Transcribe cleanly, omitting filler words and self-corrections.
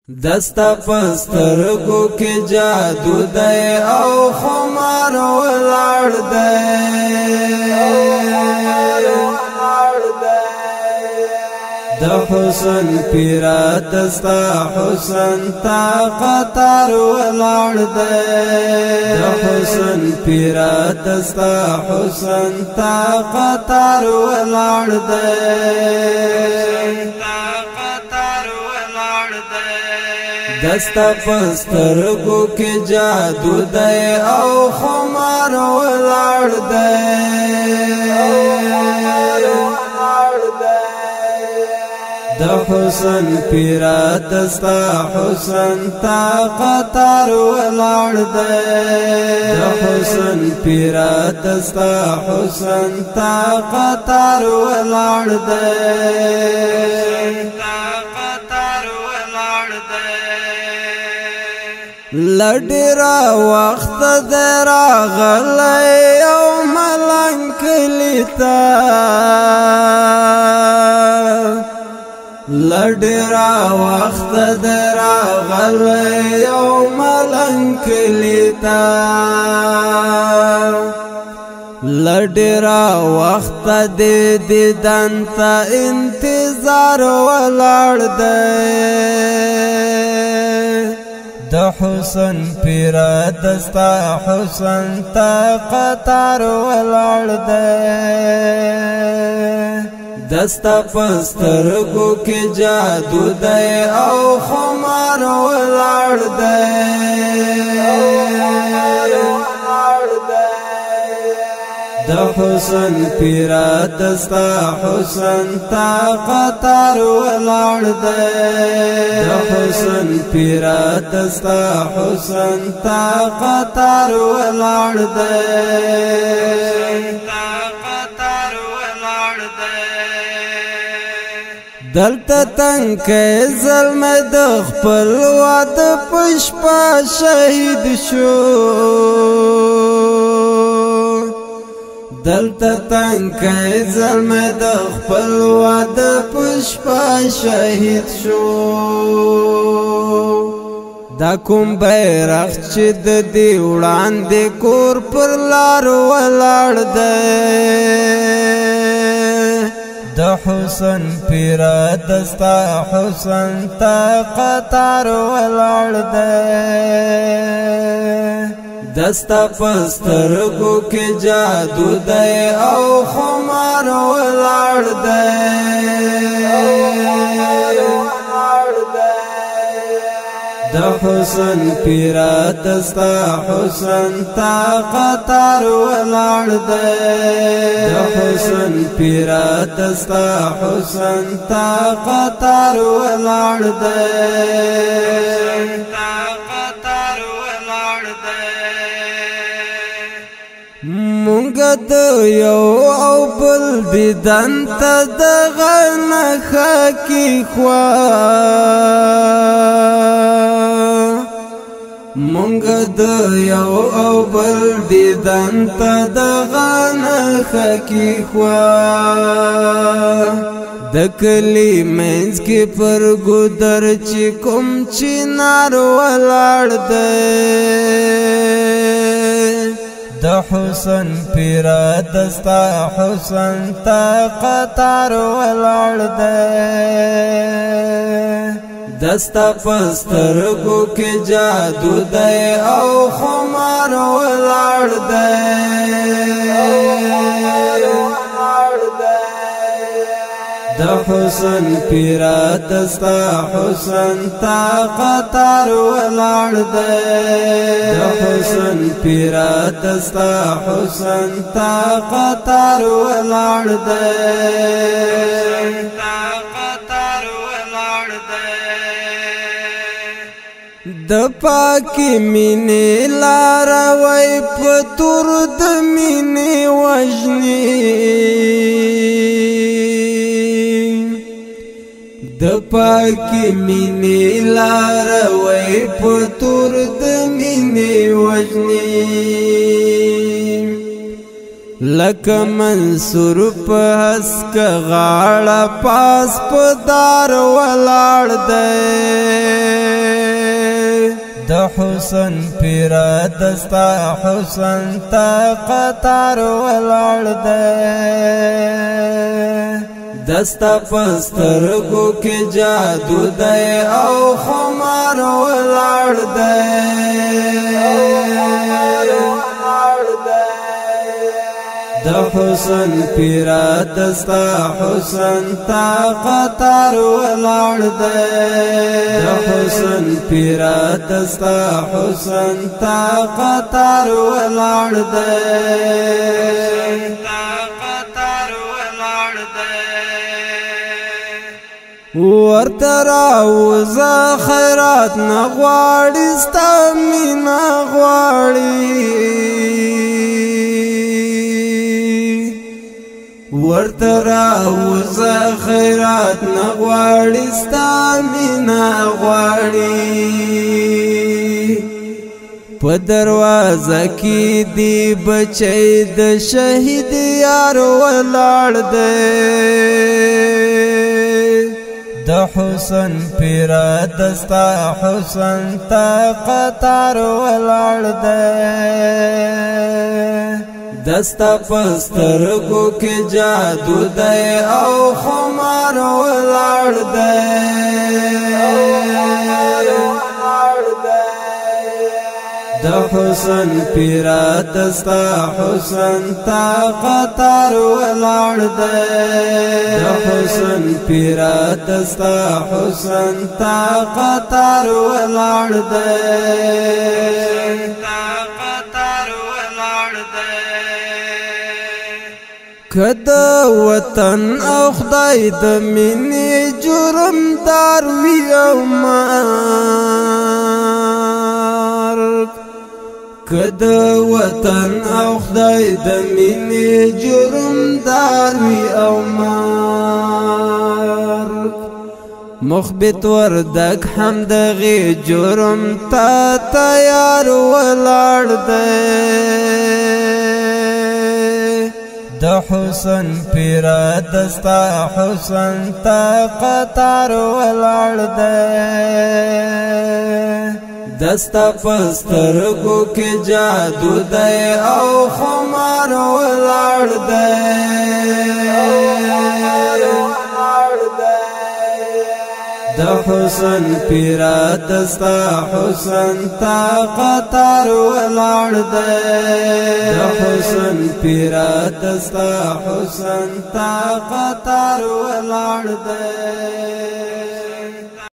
دستا پسترگو کی جادو دے او خمار ولاړ دے د حسن پیرا دستا حسن تا قطار ولاړ دے د حسن پیرا دستا حسن تا قطار ولاړ دے دستا پسترگو کی جادو دے او خمار ولاړ دے د حسن پیرا دستا حسن تا قطار ولاړ دے د حسن پیرا دستا حسن تا قطار ولاړ دے لډرا وخت درا غلې او ملنګ کلیتا لډرا وخت درا غلې او ملنګ کلیتا لډرا وخت دې دیدن تا انتظار ولاړ دے د حسن پیرا دستا حسن تا قطار ولاړ دے دستا پسترگو کی جادو دے او خمار ولاړ دے د حسن پیرا دستا حسن تا قطار ولاړ دے د حسن پیرا دستا حسن تا قطار ولاړ دے دلته تنگ ظلم د خپل واد پشپا شهید شو دلته تنگ ظلم د خپل واد پشپا شهید شو دا کوم بیرغ چې د دې وړاندې کور پر لار ولاړ دی د حسن پیرا دستا حسن تا قطار ولاړ دے دستا پسترگو کی جادو دے او خمار ولاړ دے د حسن پیرا دستا حسن تا قطار ولاړ دے د حسن پیرا دستا حسن تا قطار ولاړ دے مونږ د یو او بل دیدن ته دغه نښه کېښوا مونږ د یو او بل دیدن ته دغه نښه کېښوا د کلي منځ کې پر ګودر چې کوم چنار ولاړ دی د حسن پیرا دستا حسن تا قطار ولاړ دے دستا پسترگو کی جادو دے او خمار ولاړ دے د حسن پیرا دستا حسن تا قطار ولاړ دے د حسن پیرا دستا حسن تا قطار ولاړ دے د پاکی مینې لار وای پتور د مینې وجنی د پاکی مینې لار وای پتور د مینې وجنی لکه منصور په هسک غاړه پاس په دار ولاړ دی د حسن پیرا دستا حسن تا قطار ولاړ دی دستا پسترګو کې جادو دی او خمار ولاړ دی د حسن پیرا دستا حسن تا قطار ولاړ دی د حسن پیرا دستا حسن تا قطار ولاړ دی ورته راوځه خیرات نه غواړي ستا مینه غواړي ورته راوځه خیرات نه غواړي ستا مینه غواړي په دروازه کې دی بچی د شهید یار ولاړ دی د حسن پیرا دستا حسن تا قطار ولاړ دی دستا پسترګو کې جادو دی او خمار ولاړ دی د حسن پیرا دستا حسن تا قطار ولاړ دی د حسن پیرا دستا حسن تا قطار ولاړ دی کد وطن او خدای د مینې جرم دار وی او مرګ کد وطن او خدای د مینې جرم دار وی او مرګ مخبت وردک هم دغه جرم تا تیار ولاړ دی د حسن پیرا دستا حسن تا قطار ولاړ دی دستا پسترګو کې جادو دی او خمار ولاړ دی د حسن پیرا دستا حسن تا قطار ولاړ دی د حسن پیرا دستا حسن تا قطار ولاړ دی